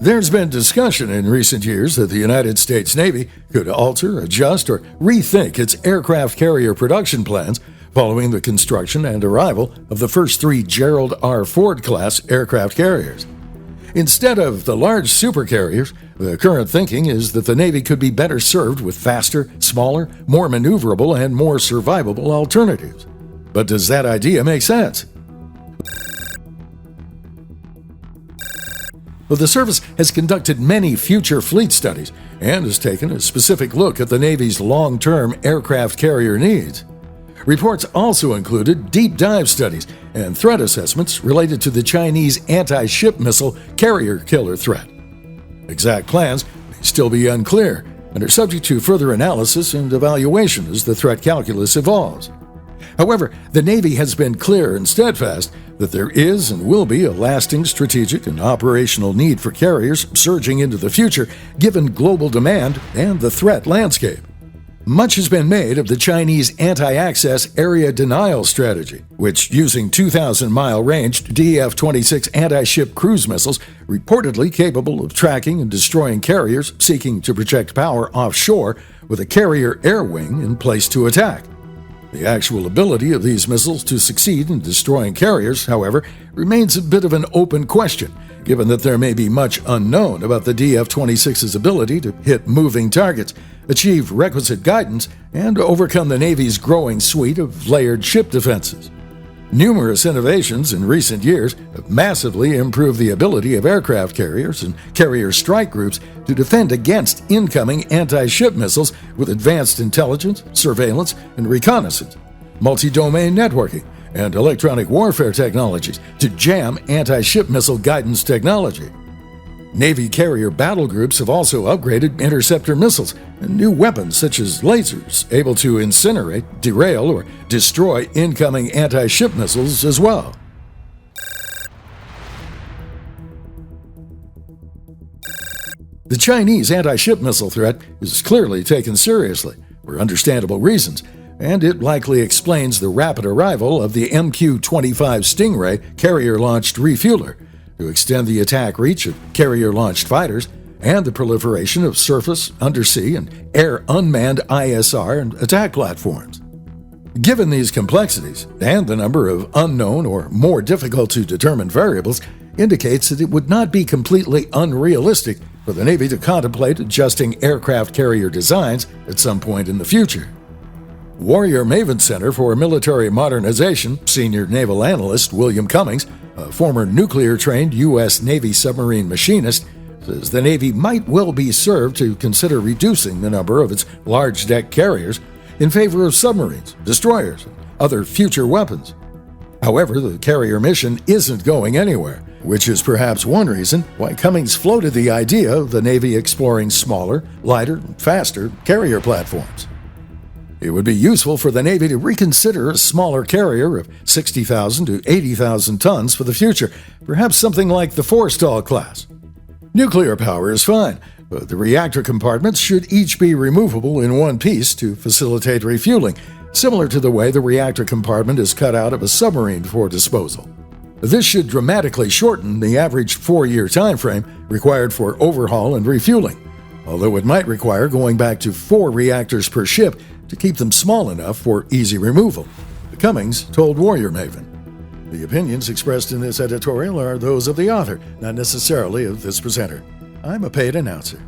There's been discussion in recent years that the United States Navy could alter, adjust, or rethink its aircraft carrier production plans following the construction and arrival of the first three Gerald R. Ford-class aircraft carriers. Instead of the large supercarriers, the current thinking is that the Navy could be better served with faster, smaller, more maneuverable, and more survivable alternatives. But does that idea make sense? Well, the service has conducted many future fleet studies and has taken a specific look at the Navy's long-term aircraft carrier needs. Reports also included deep dive studies and threat assessments related to the Chinese anti-ship missile carrier killer threat. Exact plans may still be unclear and are subject to further analysis and evaluation as the threat calculus evolves. However, the Navy has been clear and steadfast that there is and will be a lasting strategic and operational need for carriers surging into the future given global demand and the threat landscape. Much has been made of the Chinese anti-access area denial strategy, which, using 2,000-mile range DF-26 anti-ship cruise missiles reportedly capable of tracking and destroying carriers seeking to project power offshore with a carrier air wing in place to attack. The actual ability of these missiles to succeed in destroying carriers, however, remains a bit of an open question, given that there may be much unknown about the DF-26's ability to hit moving targets, achieve requisite guidance, and overcome the Navy's growing suite of layered ship defenses. Numerous innovations in recent years have massively improved the ability of aircraft carriers and carrier strike groups to defend against incoming anti-ship missiles with advanced intelligence, surveillance, and reconnaissance, multi-domain networking, and electronic warfare technologies to jam anti-ship missile guidance technology. Navy carrier battle groups have also upgraded interceptor missiles and new weapons such as lasers able to incinerate, derail, or destroy incoming anti-ship missiles as well. The Chinese anti-ship missile threat is clearly taken seriously, for understandable reasons, and it likely explains the rapid arrival of the MQ-25 Stingray carrier-launched refueler, to extend the attack reach of carrier-launched fighters and the proliferation of surface, undersea, and air unmanned ISR and attack platforms. Given these complexities and the number of unknown or more difficult to determine variables, indicates that it would not be completely unrealistic for the Navy to contemplate adjusting aircraft carrier designs at some point in the future. Warrior Maven Center for Military Modernization senior naval analyst William Cummings, a former nuclear-trained U.S. Navy submarine machinist, says the Navy might well be served to consider reducing the number of its large-deck carriers in favor of submarines, destroyers, and other future weapons. However, the carrier mission isn't going anywhere, which is perhaps one reason why Cummings floated the idea of the Navy exploring smaller, lighter, and faster carrier platforms. It would be useful for the Navy to reconsider a smaller carrier of 60,000 to 80,000 tons for the future, perhaps something like the Forstall class. Nuclear power is fine, but the reactor compartments should each be removable in one piece to facilitate refueling, similar to the way the reactor compartment is cut out of a submarine for disposal. This should dramatically shorten the average 4-year time frame required for overhaul and refueling, although it might require going back to 4 reactors per ship to keep them small enough for easy removal, Cummings told Warrior Maven. The opinions expressed in this editorial are those of the author, not necessarily of this presenter. I'm a paid announcer.